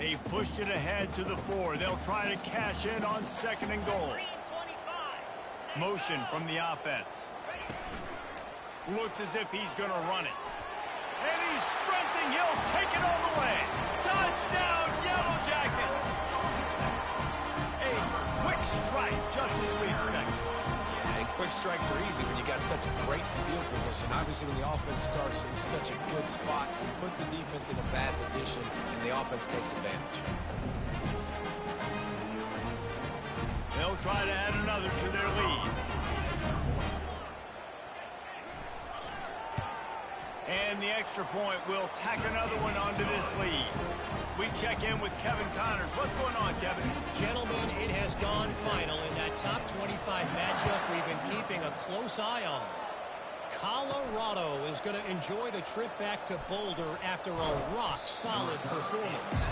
They pushed it ahead to the 4. They'll try to cash in on 2nd and goal. Motion from the offense. Looks as if he's going to run it. And he's sprinting. He'll take it all the way. Touchdown, Yellow Jackets! A quick strike, just as we expected. And quick strikes are easy when you got such a great field position. Obviously, when the offense starts in such a good spot, puts the defense in a bad position, and the offense takes advantage. They'll try to add another to their lead. And the extra point will tack another one onto this lead. We check in with Kevin Connors. What's going on, Kevin? Gentlemen, it has gone final in that top 25 matchup we've been keeping a close eye on. Colorado is going to enjoy the trip back to Boulder after a rock-solid performance.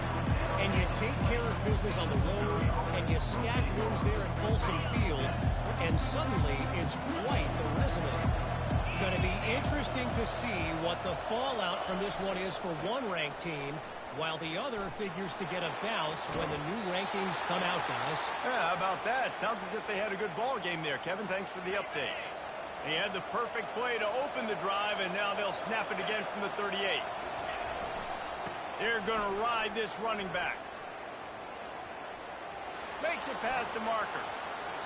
And you take care of business on the road, and you stack wins there at Folsom Field, and suddenly it's quite the resume. Going to be interesting to see what the fallout from this one is for one ranked team, while the other figures to get a bounce when the new rankings come out, guys. Yeah, how about that? Sounds as if they had a good ball game there, Kevin. Thanks for the update. He had the perfect play to open the drive, and now they'll snap it again from the 38. They're going to ride this running back. Makes it past the marker.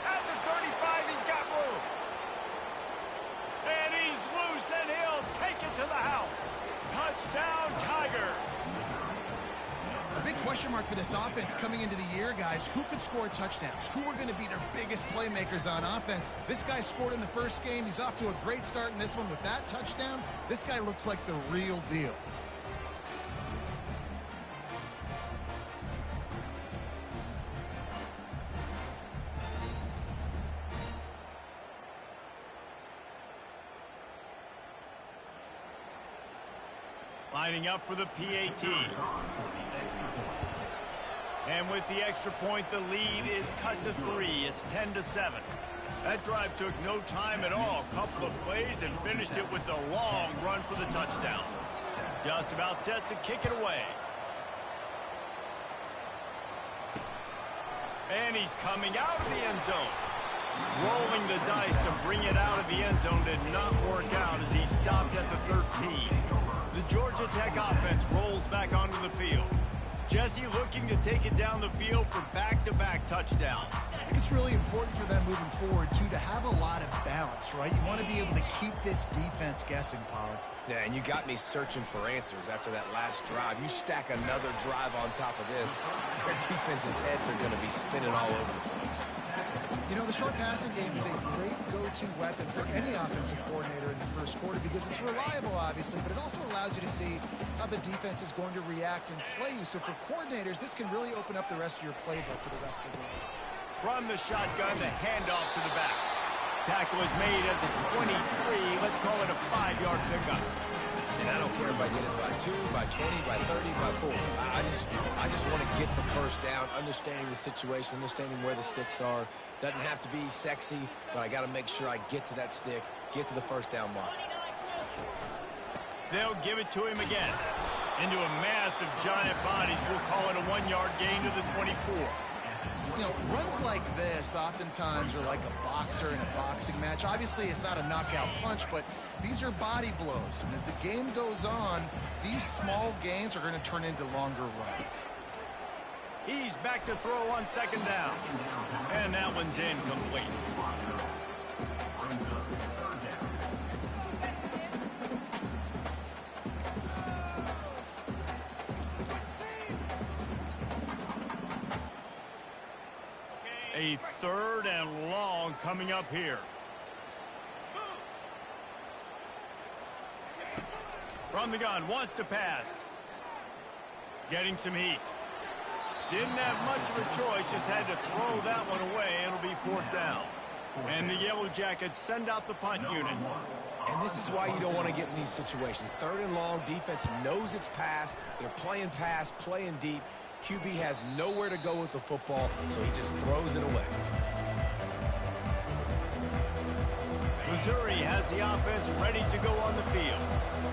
At the 35, he's got room. And he's loose, and he'll take it to the house. Touchdown, Tigers. A big question mark for this offense coming into the year, guys. Who could score touchdowns? Who are going to be their biggest playmakers on offense? This guy scored in the first game. He's off to a great start in this one with that touchdown. This guy looks like the real deal. Lining up for the PAT. And with the extra point, the lead is cut to 3. It's 10-7. That drive took no time at all. Couple of plays and finished it with a long run for the touchdown. Just about set to kick it away. And he's coming out of the end zone. Rolling the dice to bring it out of the end zone did not work out as he stopped at the 13. The Georgia Tech offense rolls back onto the field. Jesse looking to take it down the field for back-to-back touchdowns. I think it's really important for them moving forward, too, to have a lot of balance, right? You want to be able to keep this defense guessing, Pollard. Yeah, and you got me searching for answers after that last drive. You stack another drive on top of this, their defense's heads are going to be spinning all over the place. You know, the short passing game is a great go-to weapon for any offensive coordinator in the first quarter because it's reliable, obviously, but it also allows you to see how the defense is going to react and play you. So for coordinators, this can really open up the rest of your playbook for the rest of the game. From the shotgun, the handoff to the back. Tackle is made at the 23. Let's call it a 5-yard pickup. And I don't care if I get it by 2, by 20, by 30, by 4. I just want to get the first down, understanding the situation, understanding where the sticks are. Doesn't have to be sexy, but I got to make sure I get to that stick, get to the first down mark. They'll give it to him again. Into a mass of giant bodies. We'll call it a 1-yard gain to the 24. You know, runs like this oftentimes are like a boxer in a boxing match. Obviously, it's not a knockout punch, but these are body blows. And as the game goes on, these small gains are going to turn into longer runs. He's back to throw on 2nd down. And that one's incomplete. A 3rd and long coming up here. From the gun, wants to pass. Getting some heat. Didn't have much of a choice, just had to throw that one away. It'll be 4th down. And the Yellow Jackets send out the punt unit. And this is why you don't want to get in these situations. 3rd and long, defense knows it's pass. They're playing pass, playing deep. QB has nowhere to go with the football, so he just throws it away. Missouri has the offense ready to go on the field.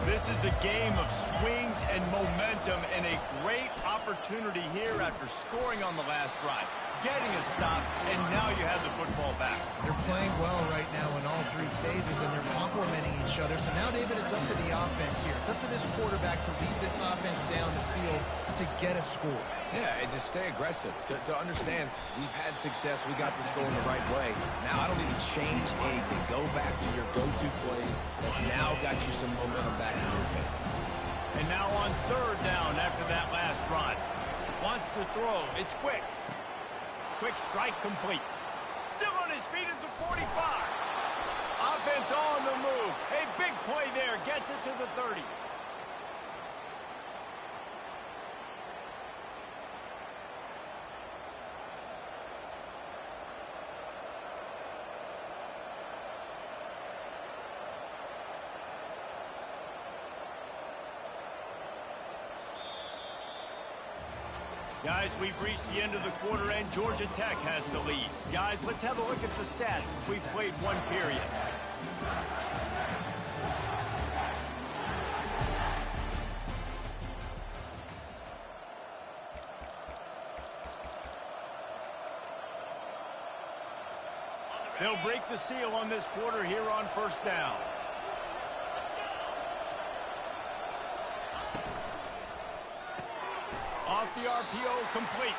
This is a game of swings and momentum and a great opportunity opportunity here after scoring on the last drive, getting a stop, and now you have the football back. They're playing well right now in all three phases, and they're complementing each other. So now, David, it's up to the offense here. It's up to this quarterback to lead this offense down the field to get a score. Yeah, and to stay aggressive, to understand we've had success, we got this going the right way. Now I don't need to change anything. Go back to your go-to plays. That's now got you some momentum back in your favor. And now on third down after that last run. Wants to throw. It's quick. Quick strike complete. Still on his feet at the 45. Offense on the move. A big play there. Gets it to the 30. Guys, we've reached the end of the quarter, and Georgia Tech has the lead. Guys, let's have a look at the stats as we've played one period. They'll break the seal on this quarter here on first down. Off the RPO, complete.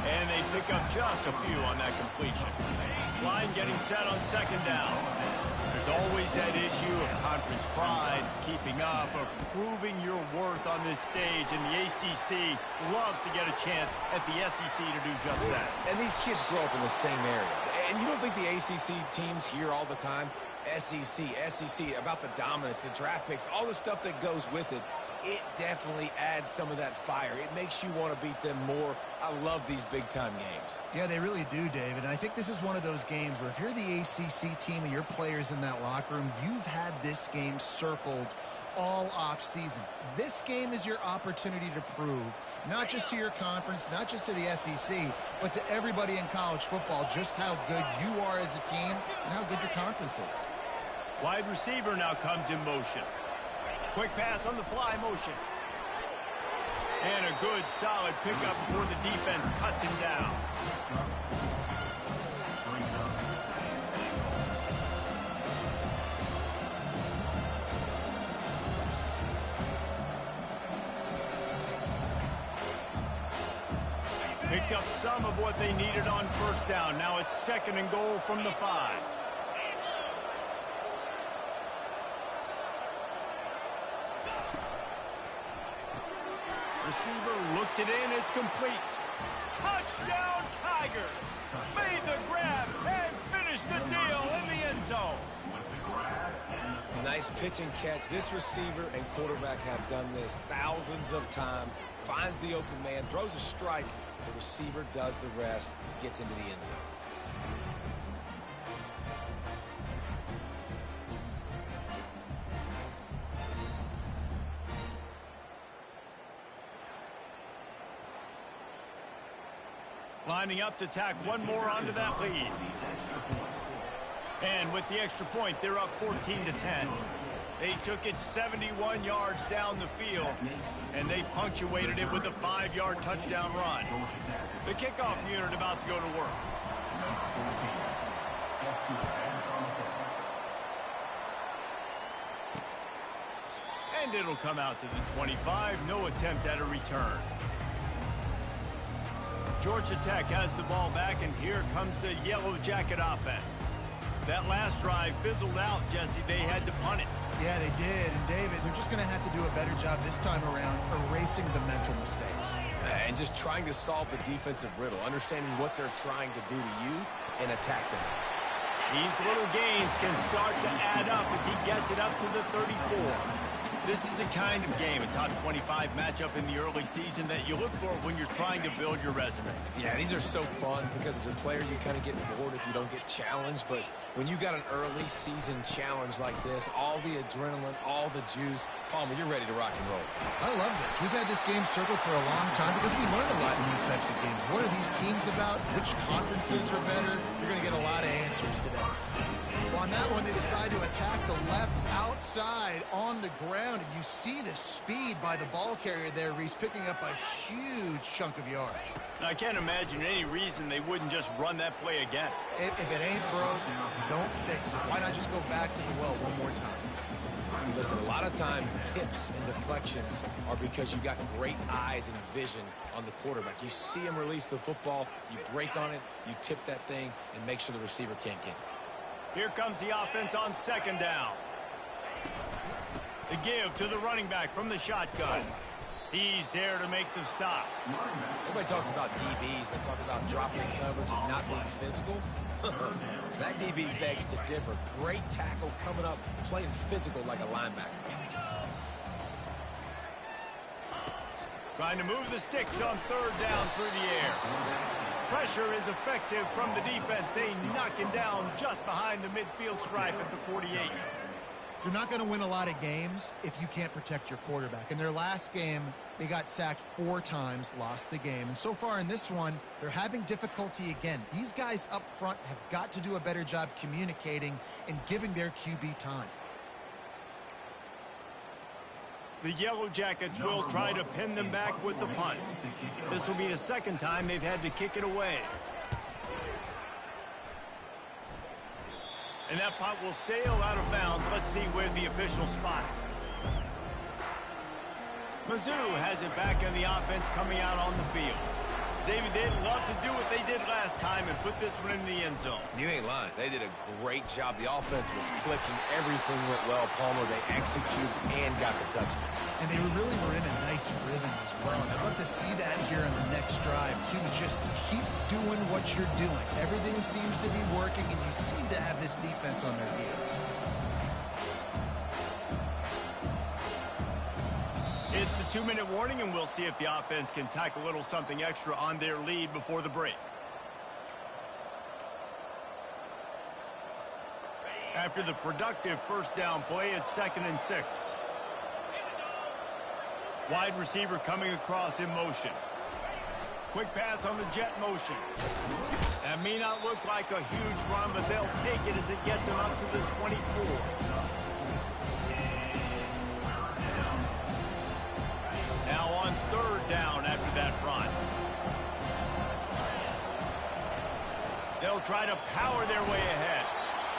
And they pick up just a few on that completion. Line getting set on second down. There's always that issue of conference pride, keeping up, or proving your worth on this stage, and the ACC loves to get a chance at the SEC to do just that. And these kids grow up in the same area. And you don't think the ACC teams hear all the time, SEC, about the dominance, the draft picks, all the stuff that goes with it. It definitely adds some of that fire. It makes you want to beat them more. I love these big-time games. Yeah, they really do, David. And I think this is one of those games where if you're the ACC team and your players in that locker room, you've had this game circled all off-season. This game is your opportunity to prove, not just to your conference, not just to the SEC, but to everybody in college football, just how good you are as a team and how good your conference is. Wide receiver now comes in motion. Quick pass on the fly motion. And a good, solid pickup before the defense cuts him down. Picked up some of what they needed on first down. Now it's second and goal from the 5. Receiver looks it in. It's complete. Touchdown, Tigers! Made the grab and finished the deal in the end zone. Nice pitch and catch. This receiver and quarterback have done this thousands of times. Finds the open man, throws a strike. The receiver does the rest, gets into the end zone. Lining up to tack one more onto that lead. And with the extra point, they're up 14-10. They took it 71 yards down the field, and they punctuated it with a 5-yard touchdown run. The kickoff unit about to go to work. And it'll come out to the 25. No attempt at a return. Georgia Tech has the ball back, and here comes the Yellow Jacket offense. That last drive fizzled out, Jesse. They had to punt it. Yeah, they did. And, David, they're just going to have to do a better job this time around erasing the mental mistakes. And just trying to solve the defensive riddle, understanding what they're trying to do to you and attack them. These little gains can start to add up as he gets it up to the 34. This is the kind of game, a top 25 matchup in the early season, that you look for when you're trying to build your resume. Yeah, these are so fun because as a player you kind of get bored if you don't get challenged, but when you got an early season challenge like this, all the adrenaline, all the juice, Palmer, you're ready to rock and roll. I love this. We've had this game circled for a long time because we learn a lot in these types of games. What are these teams about? Which conferences are better? You're going to get a lot of answers today. On that one, they decide to attack the left outside on the ground, and you see the speed by the ball carrier there, Reese, picking up a huge chunk of yards. I can't imagine any reason they wouldn't just run that play again. If it ain't broke, don't fix it. Why not just go back to the well one more time? Listen, a lot of time tips and deflections are because you got great eyes and vision on the quarterback. You see him release the football, you break on it, you tip that thing, and make sure the receiver can't get it. Here comes the offense on second down. The give to the running back from the shotgun. He's there to make the stop. Everybody talks about DBs. They talk about dropping coverage and not being physical. That DB begs to differ. Great tackle coming up, playing physical like a linebacker. Trying to move the sticks on third down through the air. Pressure is effective from the defense. They knock him down just behind the midfield stripe at the 48. You're not going to win a lot of games if you can't protect your quarterback. In their last game, they got sacked 4 times, lost the game. And so far in this one, they're having difficulty again. These guys up front have got to do a better job communicating and giving their QB time. The Yellow Jackets will try to pin them back with the punt. This will be the second time they've had to kick it away. And that punt will sail out of bounds. Let's see where the official spot. Mizzou has it back in the offense coming out on the field. David, they'd love to do what they did last time and put this one in the end zone. You ain't lying. They did a great job. The offense was clicking. Everything went well. Palmer, they executed and got the touchdown. And they really were in a nice rhythm as well. And I'd love to see that here in the next drive, too. Just keep doing what you're doing. Everything seems to be working, and you seem to have this defense on their heels. It's the 2-minute warning, and we'll see if the offense can tack a little something extra on their lead before the break. After the productive first down play, it's 2nd and 6. Wide receiver coming across in motion. Quick pass on the jet motion. That may not look like a huge run, but they'll take it as it gets them up to the 24. Now on third down after that run. They'll try to power their way ahead.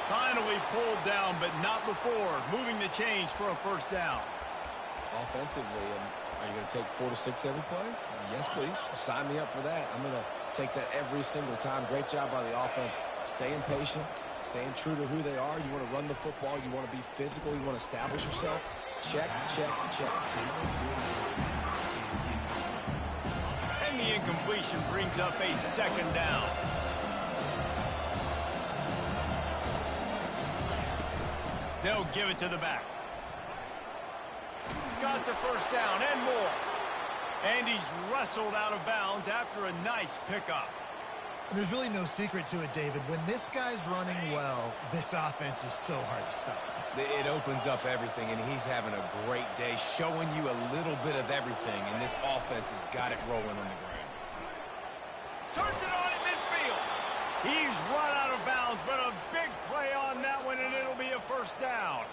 Finally pulled down, but not before. Moving the chains for a first down. Offensively, are you going to take 4 to 6 every play? Yes, please. Sign me up for that. I'm going to take that every single time. Great job by the offense. Staying patient, staying true to who they are. You want to run the football. You want to be physical. You want to establish yourself. Check, check, check. And the incompletion brings up a second down. They'll give it to the back. Got the first down and more. And he's wrestled out of bounds after a nice pickup. There's really no secret to it, David. When this guy's running well, this offense is so hard to stop. It opens up everything, and he's having a great day, showing you a little bit of everything, and this offense has got it rolling on the ground. Turns it on at midfield. He's run out of bounds, but a big play on that one, and it'll be a first down.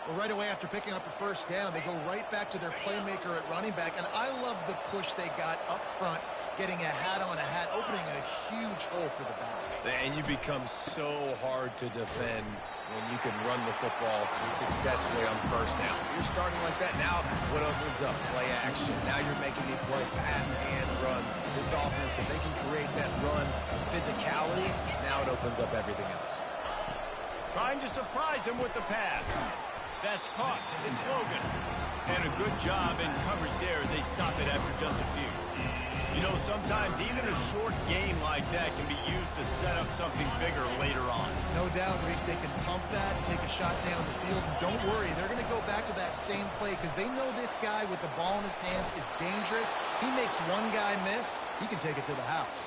Well, right away after picking up a first down, they go right back to their playmaker at running back, and I love the push they got up front, getting a hat on a hat, opening a huge hole for the back. And you become so hard to defend when you can run the football successfully on first down. You're starting like that. Now what opens up? Play action. Now you're making me play pass and run. This offense, if they can create that run physicality, now it opens up everything else. Trying to surprise him with the pass. That's caught. It's Logan. And a good job in coverage there as they stop it after just a few. You know, sometimes even a short game like that can be used to set up something bigger later on. No doubt, Reese, they can pump that and take a shot down the field. And don't worry, they're going to go back to that same play because they know this guy with the ball in his hands is dangerous. He makes one guy miss, he can take it to the house.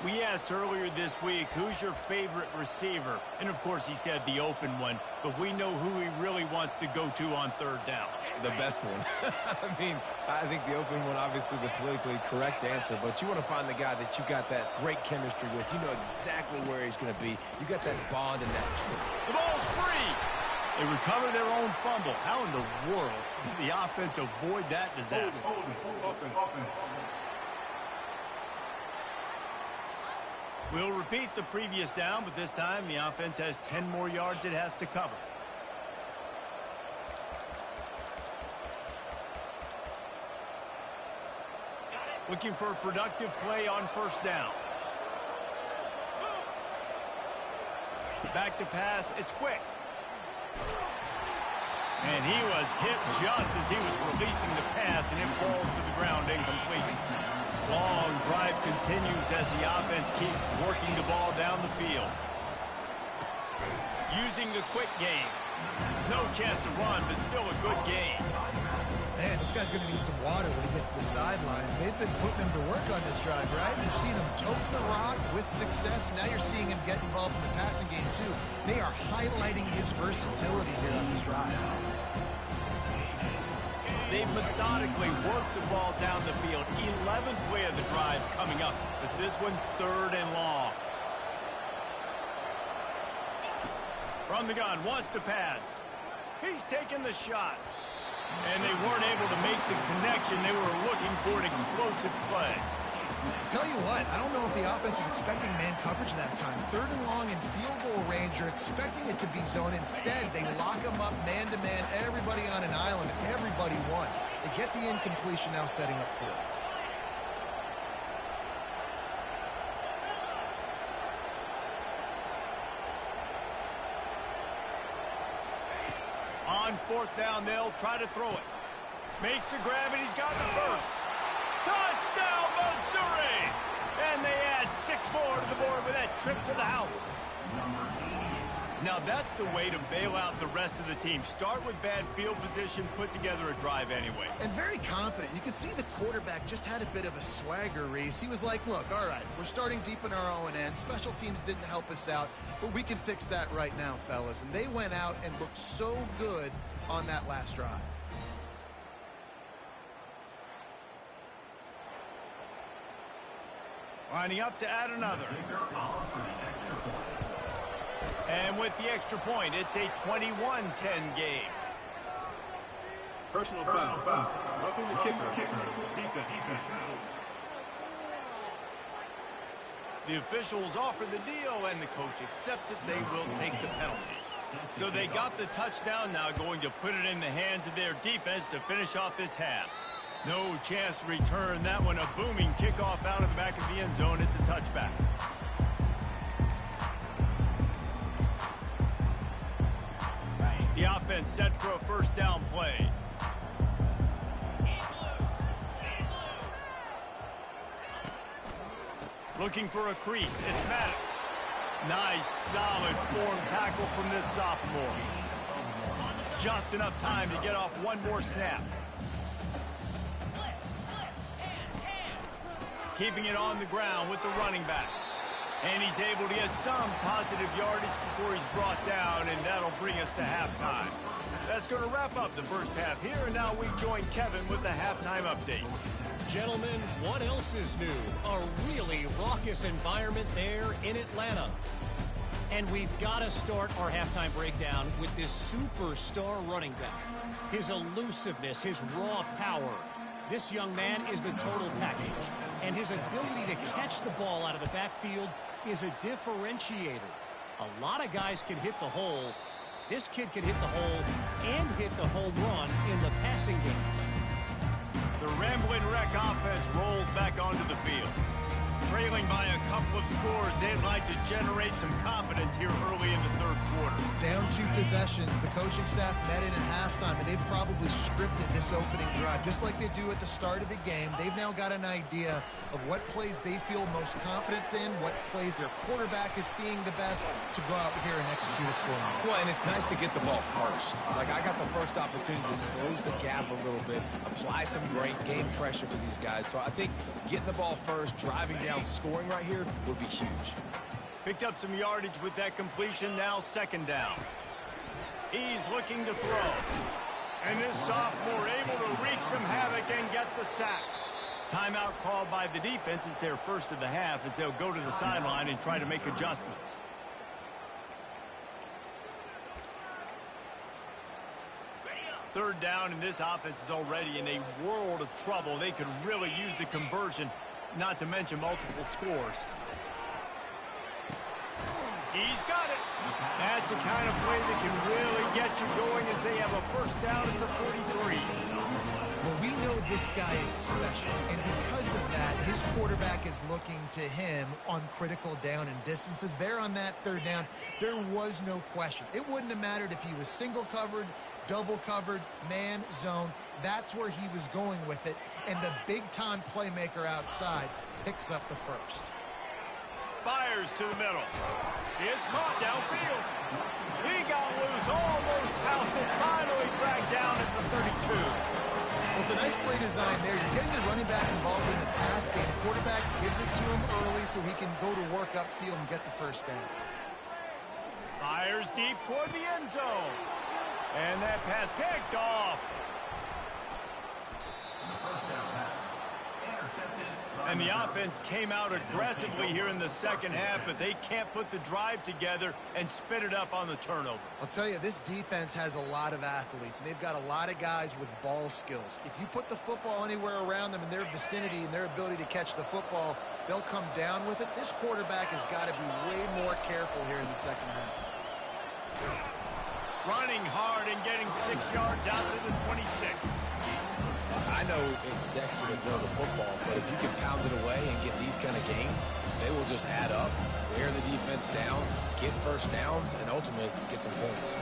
We asked earlier this week, who's your favorite receiver? And, of course, he said the open one, but we know who he really wants to go to on third down. The best one. I mean, I think the open one, obviously the politically correct answer, but you want to find the guy that you got that great chemistry with. You know exactly where he's going to be. You got that bond and that trust. The ball's free. They recover their own fumble. How in the world did the offense avoid that disaster? We'll repeat the previous down, but this time the offense has 10 more yards it has to cover. Looking for a productive play on first down. Back to pass. It's quick. And he was hit just as he was releasing the pass, and it falls to the ground incomplete. Long drive continues as the offense keeps working the ball down the field. Using the quick game. No chance to run, but still a good game. Man, this guy's going to need some water when he gets to the sidelines. They've been putting him to work on this drive, right? You've seen him tote the rock with success. Now you're seeing him get involved in the passing game, too. They are highlighting his versatility here on this drive. They've methodically worked the ball down the field. 11th play of the drive coming up, but this one 3rd and long. From the gun, wants to pass. He's taking the shot. And they weren't able to make the connection. They were looking for an explosive play. Tell you what, I don't know if the offense was expecting man coverage that time. 3rd and long in field goal range. You're expecting it to be zone. Instead, they lock him up man-to-man, everybody on an island, everybody won. They get the incompletion, now setting up 4th. On 4th down, they'll try to throw it. Makes the grab, and he's got the first. Touchdown, Missouri! And they add 6 more to the board with that trip to the house. Now, that's the way to bail out the rest of the team. Start with bad field position, put together a drive anyway. And very confident. You can see the quarterback just had a bit of a swagger, Reese. He was like, look, all right, we're starting deep in our own end. Special teams didn't help us out, but we can fix that right now, fellas. And they went out and looked so good on that last drive. Lining up to add another. And with the extra point, it's a 21-10 game. Personal foul. Roughing the kicker. Defense. The officials offer the deal, and the coach accepts it. They will take the penalty. So they got the touchdown, now going to put it in the hands of their defense to finish off this half. No chance to return that one. A booming kickoff out of the back of the end zone. It's a touchback. The offense set for a first down play. Looking for a crease. It's Maddox. Nice, solid form tackle from this sophomore. Just enough time to get off one more snap. Keeping it on the ground with the running back. And he's able to get some positive yardage before he's brought down, and that'll bring us to halftime. That's going to wrap up the first half here, and now we join Kevin with the halftime update. Gentlemen, what else is new? A really raucous environment there in Atlanta. And we've got to start our halftime breakdown with this superstar running back. His elusiveness, his raw power. This young man is the total package. And his ability to catch the ball out of the backfield is a differentiator. A lot of guys can hit the hole. This kid can hit the hole and hit the home run in the passing game. The Ramblin' Wreck offense rolls back onto the field. Trailing by a couple of scores, they'd like to generate some confidence here early in the third quarter. Down 2 possessions. The coaching staff met in at halftime, and they've probably scripted this opening drive. Just like they do at the start of the game, they've now got an idea of what plays they feel most confident in, what plays their quarterback is seeing the best to go out here and execute a score. Well, and it's nice to get the ball first. Like, I got the first opportunity to close the gap a little bit, apply some great game pressure to these guys. So I think getting the ball first, driving down, scoring right here would be huge. Picked up some yardage with that completion, now second down. He's looking to throw. And this sophomore able to wreak some havoc and get the sack. Timeout called by the defense. It's their first of the half as they'll go to the sideline and try to make adjustments. Third down, and this offense is already in a world of trouble. They could really use a conversion, not to mention multiple scores. He's got it. That's the kind of play that can really get you going as they have a first down at the 43. Well, we know this guy is special, and because of that, his quarterback is looking to him on critical down and distances. There on that third down, there was no question. It wouldn't have mattered if he was single covered, double covered, man, zone. That's where he was going with it, and the big-time playmaker outside picks up the first. Fires to the middle. It's caught downfield. He got loose, almost housed it, finally tracked down at the 32. Well, it's a nice play design there. You're getting the running back involved in the pass game. Quarterback gives it to him early so he can go to work upfield and get the first down. Fires deep toward the end zone. And that pass picked off. And the offense came out aggressively here in the second half, but they can't put the drive together and spit it up on the turnover. I'll tell you, this defense has a lot of athletes, and they've got a lot of guys with ball skills. If you put the football anywhere around them in their vicinity and their ability to catch the football, they'll come down with it. This quarterback has got to be way more careful here in the second half. Running hard and getting 6 yards out to the 26. I know it's sexy to throw the football, but if you can pound it away and get these kind of gains, they will just add up, wear the defense down, get first downs, and ultimately get some points.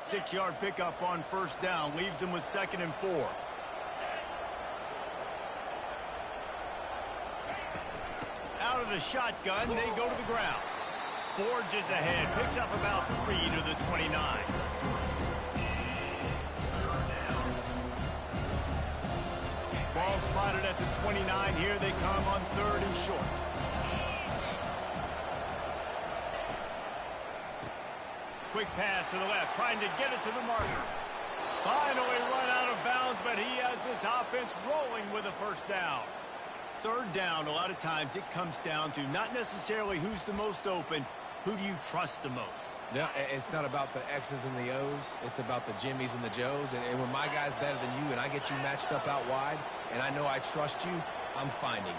Six-yard pickup on first down leaves them with 2nd and 4. Out of the shotgun, they go to the ground. Forges ahead, picks up about 3 to the 29. Ball spotted at the 29. Here they come on 3rd and short. Quick pass to the left, trying to get it to the marker. Finally run out of bounds, but he has this offense rolling with a first down. Third down, a lot of times it comes down to not necessarily who's the most open, who do you trust the most? No, it's not about the X's and the O's. It's about the Jimmys and the Joes. And when my guy's better than you and I get you matched up out wide and I know I trust you, I'm finding you.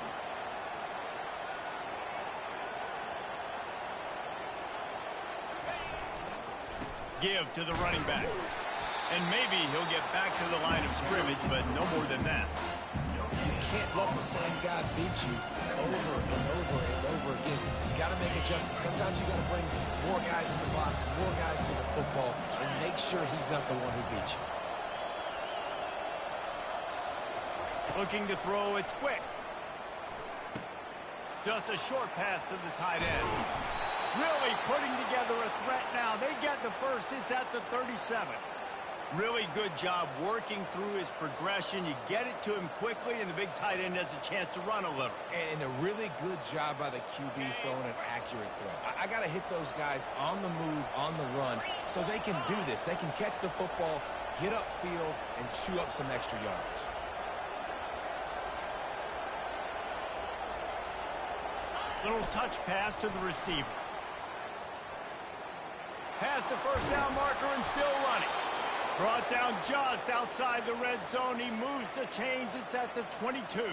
Give to the running back. And maybe he'll get back to the line of scrimmage, but no more than that. You can't let the same guy beat you over and over and over again. You got to make adjustments. Sometimes you got to bring more guys in the box, more guys to the football, and make sure he's not the one who beat you. Looking to throw, it's quick. Just a short pass to the tight end. Really putting together a threat now. They get the first. It's at the 37. Really good job working through his progression. You get it to him quickly, and the big tight end has a chance to run a little. And a really good job by the QB throwing an accurate throw. I got to hit those guys on the move, on the run, so they can do this. They can catch the football, get upfield, and chew up some extra yards. Little touch pass to the receiver. Past the first down marker and still running. Brought down just outside the red zone. He moves the chains. It's at the 22.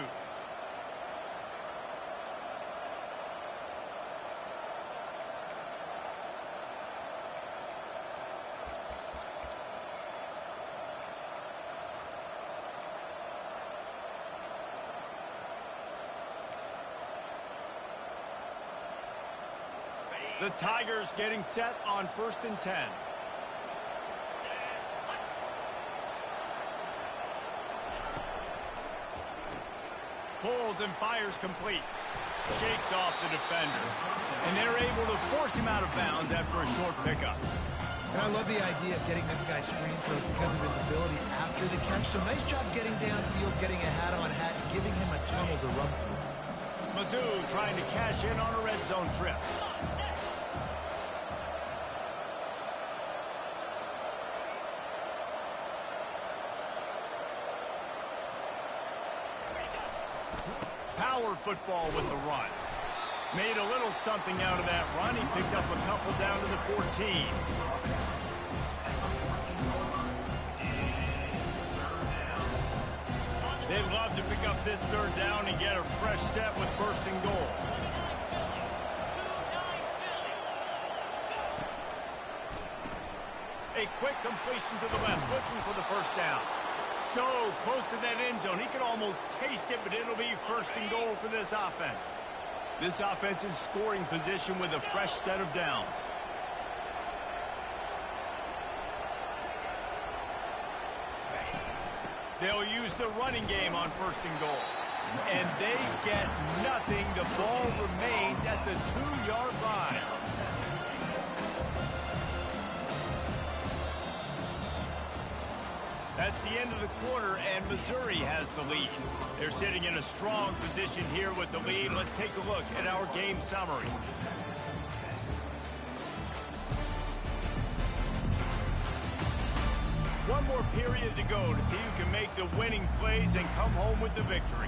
The Tigers getting set on 1st and 10. Pulls and fires complete. Shakes off the defender. And they're able to force him out of bounds after a short pickup. And I love the idea of getting this guy screen throws because of his ability after the catch. So nice job getting downfield, getting a hat-on-hat, and giving him a tunnel to run through. Mizzou trying to cash in on a red zone trip. Power football with the run. Made a little something out of that run. He picked up a couple down to the 14. They'd love to pick up this third down and get a fresh set with first and goal. A quick completion to the left, looking for the first down. So close to that end zone. He could almost taste it, but it'll be first and goal for this offense. This offense in scoring position with a fresh set of downs. They'll use the running game on first and goal. And they get nothing. The ball remains at the 2-yard line. That's the end of the quarter, and Missouri has the lead. They're sitting in a strong position here with the lead. Let's take a look at our game summary. One more period to go to see who can make the winning plays and come home with the victory.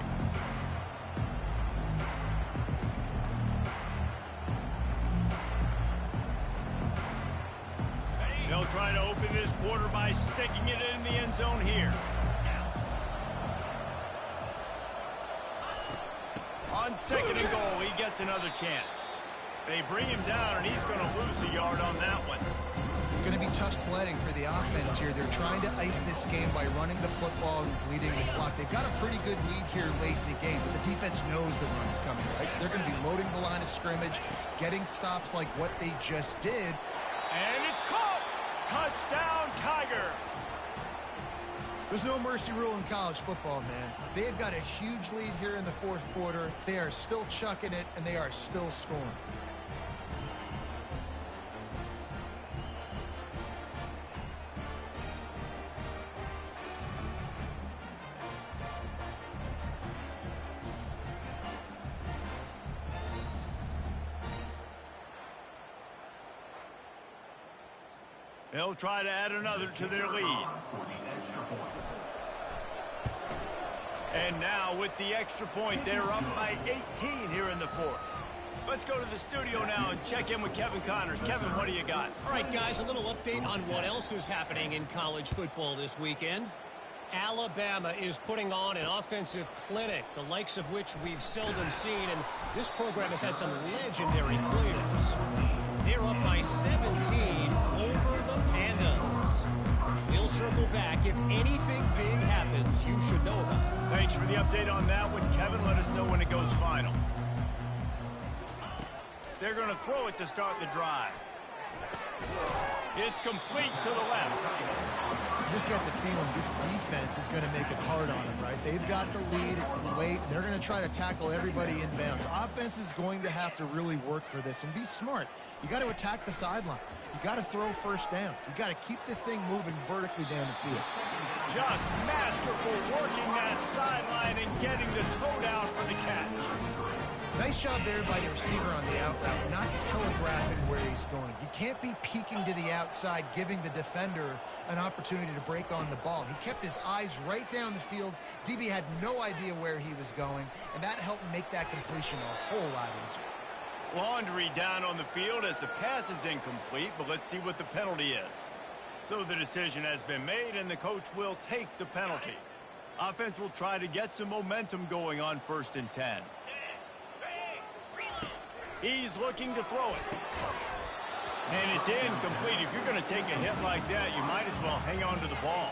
They'll try to open this quarter by sticking it in the end zone here. On second and goal, he gets another chance. They bring him down, and he's going to lose a yard on that one. It's going to be tough sledding for the offense here. They're trying to ice this game by running the football and bleeding the clock. They've got a pretty good lead here late in the game, but the defense knows the run's coming, right? So they're going to be loading the line of scrimmage, getting stops like what they just did. And it's caught! Touchdown, Tigers! There's no mercy rule in college football, man. They've got a huge lead here in the fourth quarter. They are still chucking it, and they are still scoring. They'll try to add another to their lead. And now with the extra point, they're up by 18 here in the fourth. Let's go to the studio now and check in with Kevin Connors. Kevin, what do you got? All right, guys, a little update on what else is happening in college football this weekend. Alabama is putting on an offensive clinic, the likes of which we've seldom seen, and this program has had some legendary players. They're up by 17 over the Pandas. We'll circle back. If anything big happens, you should know about it. Thanks for the update on that one, Kevin. Let us know when it goes final. They're going to throw it to start the drive. It's complete to the left. I just got the feeling this defense is going to make it hard on them, right? They've got the lead. It's late. They're going to try to tackle everybody inbounds. Offense is going to have to really work for this and be smart. You got to attack the sidelines. You got to throw first downs. You got to keep this thing moving vertically down the field. Just masterful working that sideline and getting the toe down for the catch. Nice job there by the receiver on the out route, not telegraphing where he's going. You can't be peeking to the outside, giving the defender an opportunity to break on the ball. He kept his eyes right down the field. DB had no idea where he was going, and that helped make that completion a whole lot easier. Laundry down on the field as the pass is incomplete, but let's see what the penalty is. So the decision has been made, and the coach will take the penalty. Offense will try to get some momentum going on 1st and 10. He's looking to throw it. And it's incomplete. If you're going to take a hit like that, you might as well hang on to the ball.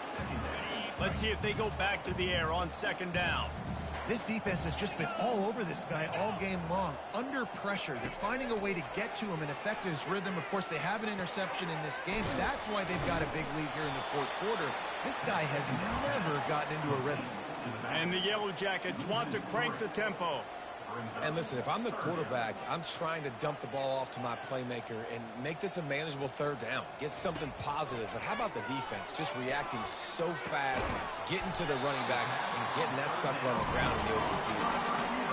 Let's see if they go back to the air on 2nd down. This defense has just been all over this guy all game long. Under pressure. They're finding a way to get to him and affect his rhythm. Of course, they have an interception in this game. That's why they've got a big lead here in the 4th quarter. This guy has never gotten into a rhythm. And the Yellow Jackets want to crank the tempo. And listen, if I'm the quarterback, I'm trying to dump the ball off to my playmaker and make this a manageable third down. Get something positive. But how about the defense? Just reacting so fast, getting to the running back, and getting that sucker on the ground in the open field.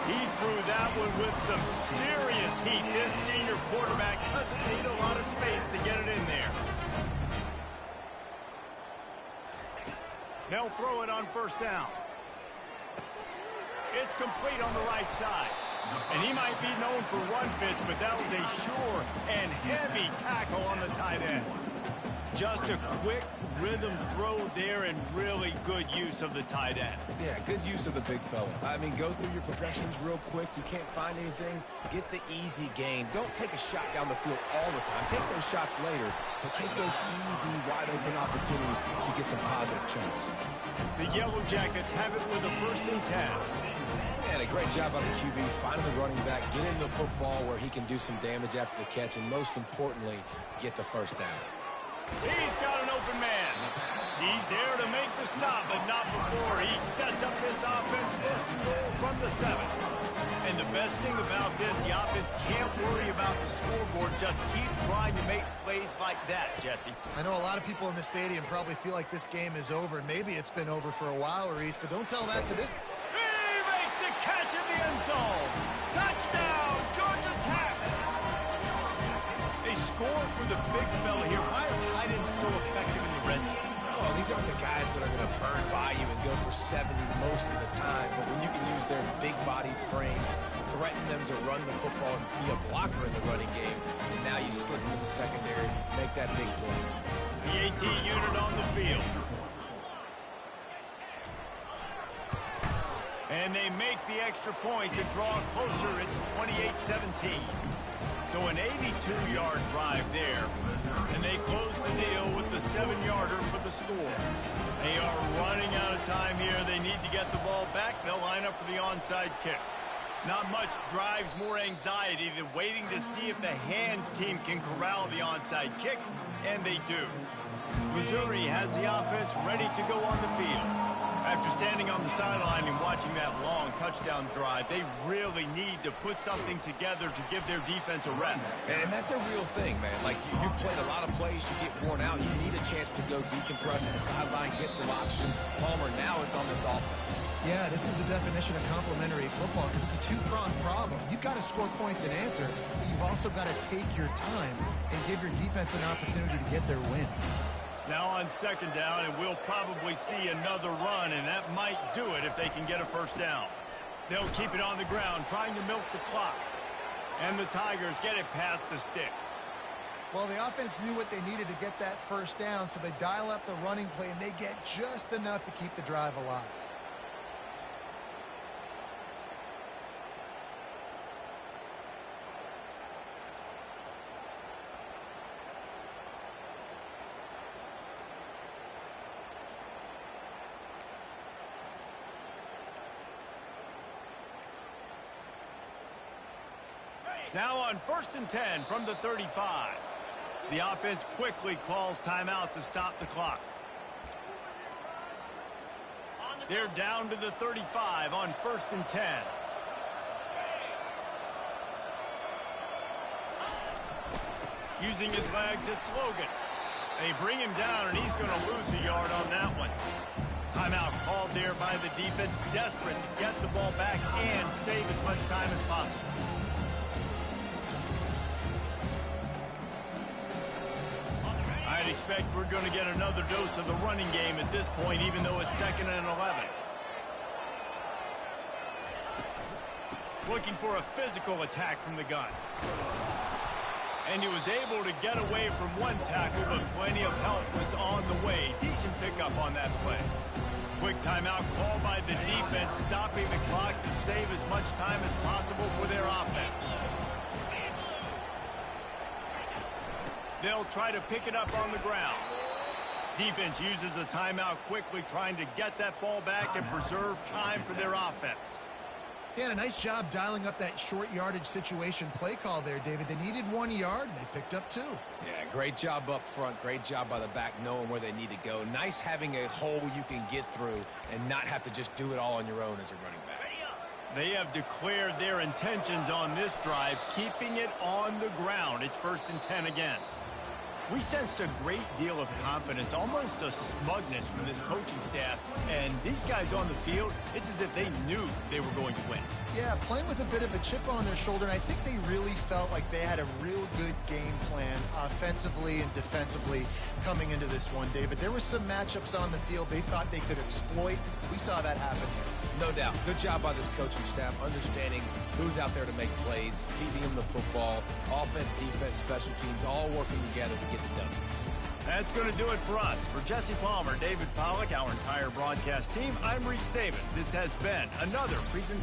He threw that one with some serious heat. This senior quarterback doesn't need a lot of space to get it in there. They'll throw it on first down. It's complete on the right side. And he might be known for run fits, but that was a sure and heavy tackle on the tight end. Just a quick rhythm throw there and really good use of the tight end. Yeah, good use of the big fella. I mean, go through your progressions real quick. You can't find anything. Get the easy gain. Don't take a shot down the field all the time. Take those shots later, but take those easy, wide-open opportunities to get some positive chunks. The Yellow Jackets have it with a 1st and 10. And a great job on the QB, finding the running back, getting the football where he can do some damage after the catch, and most importantly, get the first down. He's got an open man. He's there to make the stop, but not before he sets up this offense 1st and goal from the 7. And the best thing about this, the offense can't worry about the scoreboard. Just keep trying to make plays like that, Jesse. I know a lot of people in the stadium probably feel like this game is over. Maybe it's been over for a while, Reese, but don't tell that to this. Catch in the end zone. Touchdown, Georgia Tech. They score for the big fella here. Why are tight ends so effective in the red zone? Well, these aren't the guys that are going to burn by you and go for 70 most of the time, but when you can use their big-bodied frames, threaten them to run the football and be a blocker in the running game, and now you slip into the secondary, make that big play. The AT unit on the field. And they make the extra point to draw closer. It's 28-17. So an 82-yard drive there. And they close the deal with the 7-yarder for the score. They are running out of time here. They need to get the ball back. They'll line up for the onside kick. Not much drives more anxiety than waiting to see if the hands team can corral the onside kick. And they do. Missouri has the offense ready to go on the field. After standing on the sideline and watching that long touchdown drive, they really need to put something together to give their defense a rest. And that's a real thing, man. Like, you played a lot of plays, you get worn out, you need a chance to go decompress on the sideline, get some oxygen. Palmer, now it's on this offense. Yeah, this is the definition of complementary football because it's a two-pronged problem. You've got to score points and answer, but you've also got to take your time and give your defense an opportunity to get their win. Now on 2nd down, and we'll probably see another run, and that might do it if they can get a first down. They'll keep it on the ground, trying to milk the clock. And the Tigers get it past the sticks. Well, the offense knew what they needed to get that first down, so they dial up the running play, and they get just enough to keep the drive alive. Now on 1st and 10 from the 35. The offense quickly calls timeout to stop the clock. They're down to the 35 on 1st and 10. Using his legs, it's Logan. They bring him down, and he's going to lose a yard on that one. Timeout called there by the defense, desperate to get the ball back and save as much time as possible. I'd expect we're going to get another dose of the running game at this point, even though it's 2nd and 11. Looking for a physical attack from the gun. And he was able to get away from one tackle, but plenty of help was on the way. Decent pickup on that play. Quick timeout called by the defense, stopping the clock to save as much time as possible for their offense. They'll try to pick it up on the ground. Defense uses a timeout quickly, trying to get that ball back and preserve time for their offense. Yeah, a nice job dialing up that short yardage situation play call there, David. They needed 1 yard, and they picked up 2. Yeah, great job up front. Great job by the back knowing where they need to go. Nice having a hole you can get through and not have to just do it all on your own as a running back. They have declared their intentions on this drive, keeping it on the ground. It's 1st and 10 again. We sensed a great deal of confidence, almost a smugness from this coaching staff. And these guys on the field, it's as if they knew they were going to win. Yeah, playing with a bit of a chip on their shoulder, and I think they really felt like they had a real good game plan offensively and defensively coming into this one, David. There were some matchups on the field they thought they could exploit. We saw that happen here. No doubt. Good job by this coaching staff, understanding who's out there to make plays, feeding them the football, offense, defense, special teams, all working together to get it done. That's going to do it for us. For Jesse Palmer, David Pollack, our entire broadcast team, I'm Reese Davis. This has been another presentation.